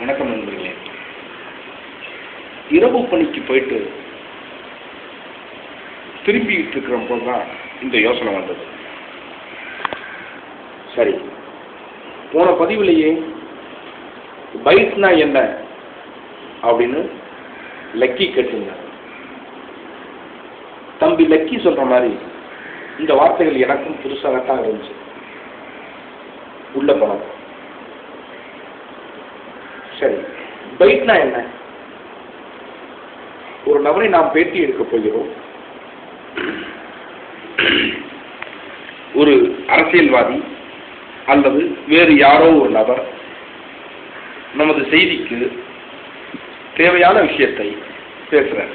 வணக்கம் நண்பர்களே. இரவு பணிக்கு போயிட்டு திரும்பிட்டு இருக்கிறப்போ தான் இந்த யோசனை வந்தது. சரி, போன பதிவுலேயே பைட்னா என்ன அப்படின்னு லக்கி கேட்டிருந்தார். தம்பி லக்கி சொல்ற மாதிரி இந்த வார்த்தைகள் எனக்கும் புதுசாகத்தான் இருந்துச்சு. உள்ள போனோம். சரி, பைட்னா என்ன? ஒரு நபரை நாம் பேட்டி எடுக்க போகிறோம். ஒரு அரசியல்வாதி அல்லது வேறு யாரோ ஒரு நபர் நமது செய்திக்கு தேவையான விஷயத்தை பேசுறார்.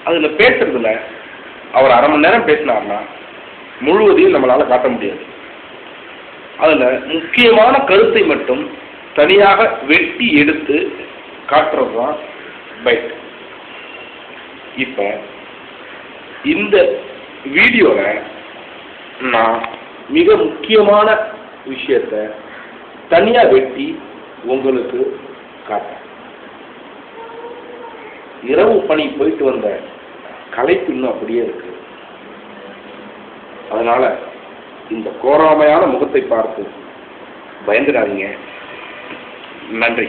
அதுல பேசுறதுல அவர் அரை மணி நேரம் பேசினார்னா முழுவதையும் நம்மளால காட்ட முடியாது. அதுல முக்கியமான கருத்தை மட்டும் தனியாக வெட்டி எடுத்து காட்டுறதுதான் பைட். இப்ப இந்த வீடியோல நான் மிக முக்கியமான விஷயத்தை தனியா வெட்டி உங்களுக்கு காட்டுறேன். இரவு பணி போயிட்டு வந்த களைப்பு இன்னும் அப்படியே இருக்கு. அதனால இந்த கோராமையான முகத்தை பார்த்து பயந்துடாதீங்க. நன்றி.